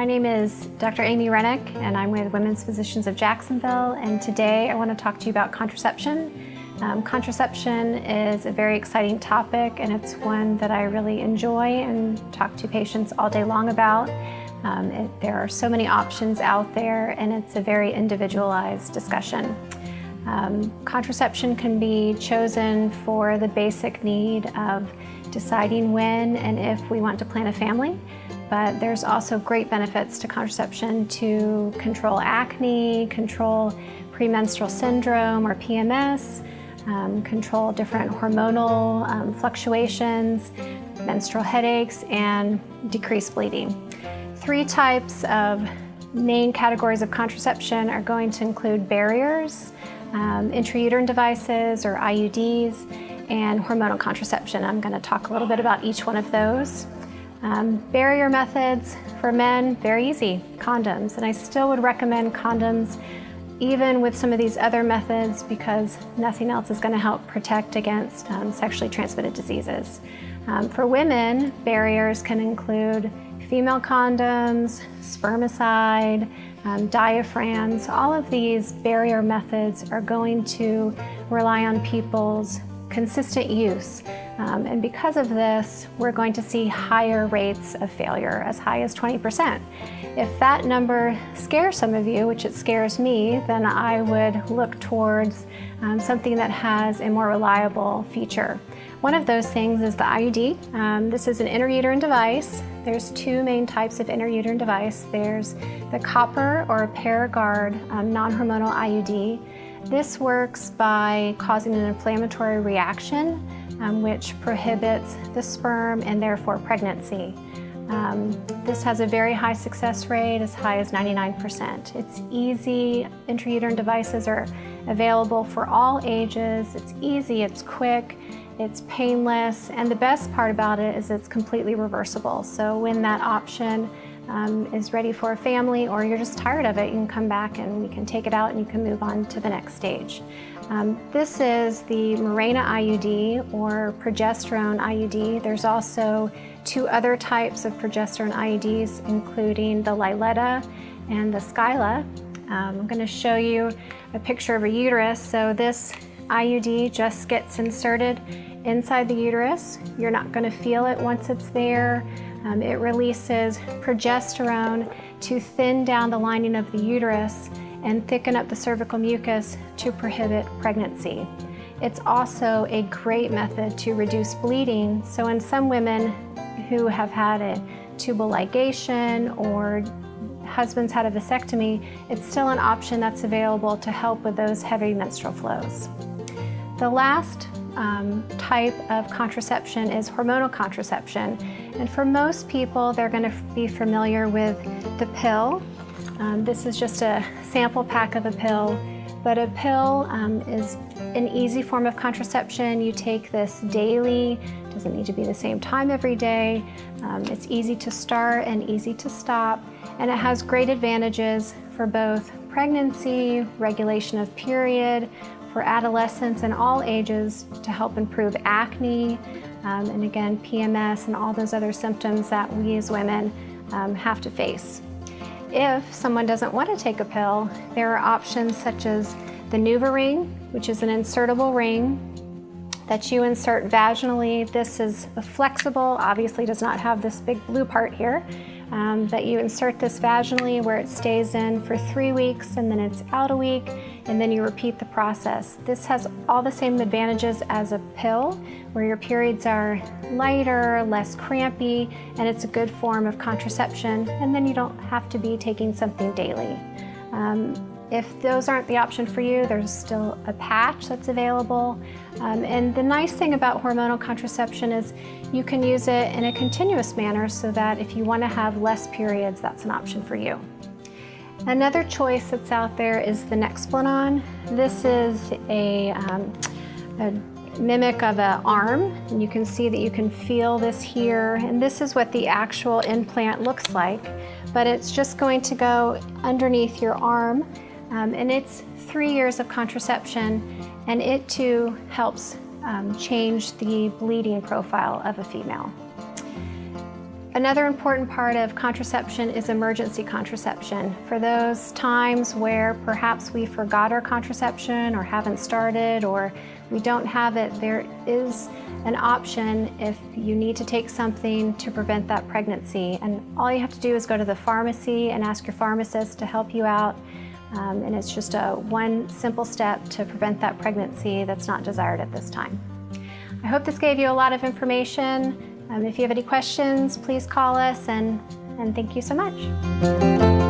My name is Dr. Amy Wrennick, and I'm with Women's Physicians of Jacksonville, and today I want to talk to you about contraception. Contraception is a very exciting topic, and it's one that I really enjoy and talk to patients all day long about. There are so many options out there, and it's a very individualized discussion. Contraception can be chosen for the basic need of deciding when and if we want to plan a family, but there's also great benefits to contraception to control acne, control premenstrual syndrome or PMS, control different hormonal fluctuations, menstrual headaches, and decrease bleeding. 3 types of main categories of contraception are going to include barriers, intrauterine devices or IUDs, and hormonal contraception. I'm going to talk a little bit about each one of those. Barrier methods for men, very easy, condoms. And I still would recommend condoms even with some of these other methods because nothing else is going to help protect against sexually transmitted diseases. For women, barriers can include female condoms, spermicide, diaphragms. All of these barrier methods are going to rely on people's consistent use. And because of this, we're going to see higher rates of failure, as high as 20%. If that number scares some of you, which it scares me, then I would look towards something that has a more reliable feature. One of those things is the IUD. This is an intrauterine device. There's 2 main types of intrauterine device. There's the copper or Paragard non-hormonal IUD. This works by causing an inflammatory reaction, which prohibits the sperm and therefore pregnancy. This has a very high success rate, as high as 99%. It's easy. Intrauterine devices are available for all ages. It's easy, it's quick, it's painless, and the best part about it is it's completely reversible. So when that option is ready for a family or you're just tired of it, you can come back and we can take it out and you can move on to the next stage. This is the Mirena Iud or Progesterone Iud. There's also 2 other types of progesterone IUDs, including the Liletta and the Skyla. I'm going to show you a picture of a uterus. So this IUD just gets inserted inside the uterus. You're not going to feel it once it's there. It releases progesterone to thin down the lining of the uterus and thicken up the cervical mucus to prohibit pregnancy. It's also a great method to reduce bleeding. So in some women who have had a tubal ligation or husband's had a vasectomy, it's still an option that's available to help with those heavy menstrual flows. The last type of contraception is hormonal contraception. And for most people, they're going to be familiar with the pill. This is just a sample pack of a pill, but a pill is an easy form of contraception. You take this daily. It doesn't need to be the same time every day. It's easy to start and easy to stop, and it has great advantages for both pregnancy, regulation of period, for adolescents and all ages to help improve acne, and again, PMS and all those other symptoms that we as women have to face. If someone doesn't want to take a pill, there are options such as the Nuvaring, which is an insertable ring that you insert vaginally. This is flexible, obviously does not have this big blue part here, but you insert this vaginally where it stays in for 3 weeks and then it's out a week, and then you repeat the process. This has all the same advantages as a pill, where your periods are lighter, less crampy, and it's a good form of contraception, and then you don't have to be taking something daily. If those aren't the option for you, there's still a patch that's available. And the nice thing about hormonal contraception is you can use it in a continuous manner so that if you want to have less periods, that's an option for you. Another choice that's out there is the Nexplanon. This is a mimic of an arm, and you can see that you can feel this here, and this is what the actual implant looks like, but it's just going to go underneath your arm, and it's 3 years of contraception, and it too helps change the bleeding profile of a female. Another important part of contraception is emergency contraception. For those times where perhaps we forgot our contraception or haven't started or we don't have it, there is an option if you need to take something to prevent that pregnancy. And all you have to do is go to the pharmacy and ask your pharmacist to help you out. And it's just one simple step to prevent that pregnancy that's not desired at this time. I hope this gave you a lot of information. If you have any questions, please call us, and thank you so much.